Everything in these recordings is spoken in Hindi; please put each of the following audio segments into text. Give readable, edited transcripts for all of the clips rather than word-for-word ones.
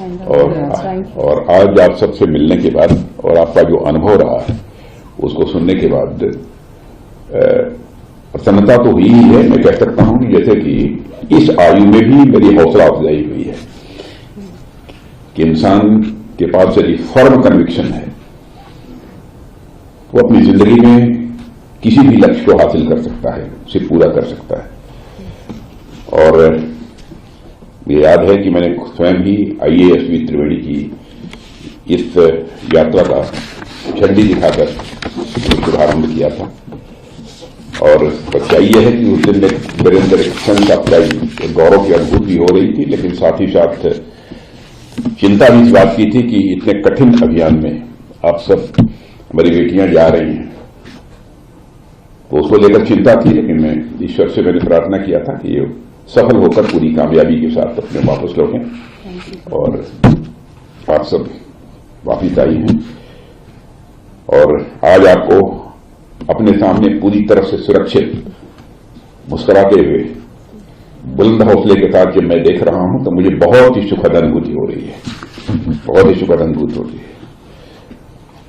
और आज आप सबसे मिलने के बाद और आपका जो अनुभव रहा है उसको सुनने के बाद प्रसन्नता तो हुई ही है। मैं कह सकता हूं कि जैसे कि इस आयु में भी मेरी हौसला अफजाई हुई है कि इंसान के पास यदि फर्म कन्विक्शन है वो अपनी जिंदगी में किसी भी लक्ष्य को हासिल कर सकता है, उसे पूरा कर सकता है। और मुझे याद है कि मैंने स्वयं ही IASV त्रिवेणी की इस यात्रा का झंडी दिखाकर शुभारंभ किया था। और सच्चाई यह है कि उस दिन मेरे अंदर एक सेंस ऑफ प्राइड, एक गौरव की अनुभूति हो रही थी, लेकिन साथ ही साथ चिंता भी इस बात की थी कि इतने कठिन अभियान में आप सब हमारी बेटियां जा रही हैं, तो उसको लेकर चिंता थी। लेकिन मैं ईश्वर से मैंने प्रार्थना किया था कि ये सफल होकर पूरी कामयाबी के साथ अपने वापस लौटें। और आप सब वापिस आई हैं और आज आपको अपने सामने पूरी तरह से सुरक्षित मुस्कुराते हुए बुलंद हौसले के साथ जब मैं देख रहा हूं तो मुझे बहुत ही सुखद अनुभूति हो रही है, बहुत ही सुखद अनुभूति हो रही है।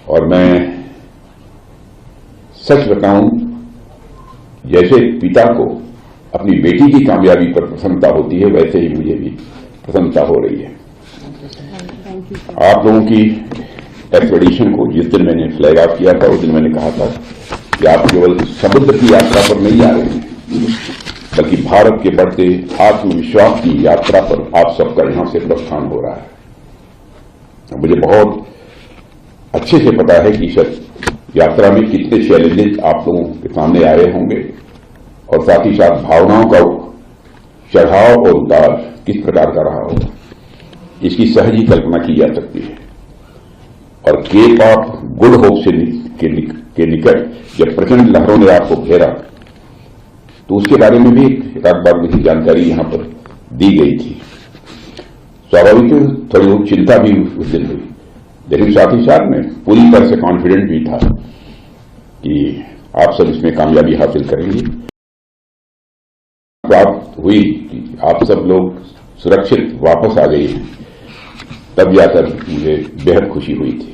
और मैं सच बताऊं, जैसे पिता को अपनी बेटी की कामयाबी पर प्रसन्नता होती है वैसे ही मुझे भी प्रसन्नता हो रही है। आप लोगों की एक्सपेडिशन को जिस दिन मैंने फ्लैग ऑफ किया था उस दिन मैंने कहा था कि आप केवल समुद्र की यात्रा पर नहीं जा रहे हैं, बल्कि भारत के बढ़ते आत्मविश्वास की यात्रा पर आप सबका यहां से प्रस्थान हो रहा है। मुझे बहुत अच्छे से पता है कि इस यात्रा में कितने चैलेंजेस आप लोगों के सामने आए होंगे और साथ ही साथ भावनाओं का चढ़ाव और उतार किस प्रकार का रहा होगा, इसकी सहज ही कल्पना की जा सकती है। और केप ऑफ गुड होप के निकट जब प्रचंड लहरों ने आपको घेरा तो उसके बारे में भी एक आध बार मुझे जानकारी यहां पर दी गई थी। स्वाभाविक थोड़ी बहुत चिंता भी उस दिन हुई, लेकिन साथ ही साथ मैं पूरी तरह से कॉन्फिडेंट भी था कि आप सब इसमें कामयाबी हासिल करेंगे। बात हुई कि आप सब लोग सुरक्षित वापस आ गए हैं, तब जाकर मुझे बेहद खुशी हुई थी।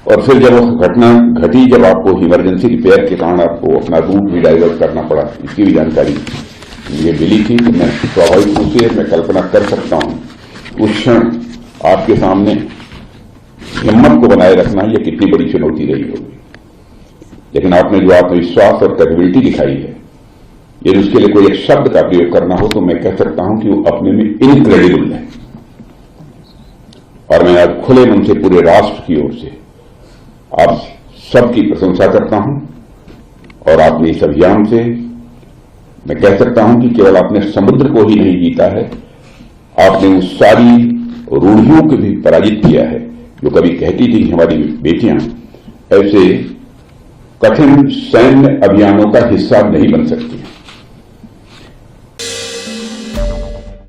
और फिर जब घटना घटी, जब आपको इमरजेंसी रिपेयर के कारण आपको अपना रूट भी डाइवर्ट करना पड़ा, इसकी भी जानकारी मुझे मिली थी। तो मैं स्वाभाविक रूप से मैं कल्पना कर सकता हूं उस क्षण आपके सामने हिम्मत को बनाए रखना यह कितनी बड़ी चुनौती रही होगी। लेकिन आपने जो आत्मविश्वास और कैपेबिलिटी दिखाई है, यदि उसके लिए कोई एक शब्द का प्रयोग करना हो तो मैं कह सकता हूं कि वो अपने में इनक्रेडिबल है। और मैं आज खुले मन से पूरे राष्ट्र की ओर से आप सबकी प्रशंसा करता हूं। और आपने इस अभियान से मैं कह सकता हूं कि केवल आपने समुद्र को ही नहीं जीता है, आपने उन सारी रूढ़ियों को भी पराजित किया है जो कभी कहती थी कि हमारी बेटियां ऐसे कठिन सैन्य अभियानों का हिस्सा नहीं बन सकती।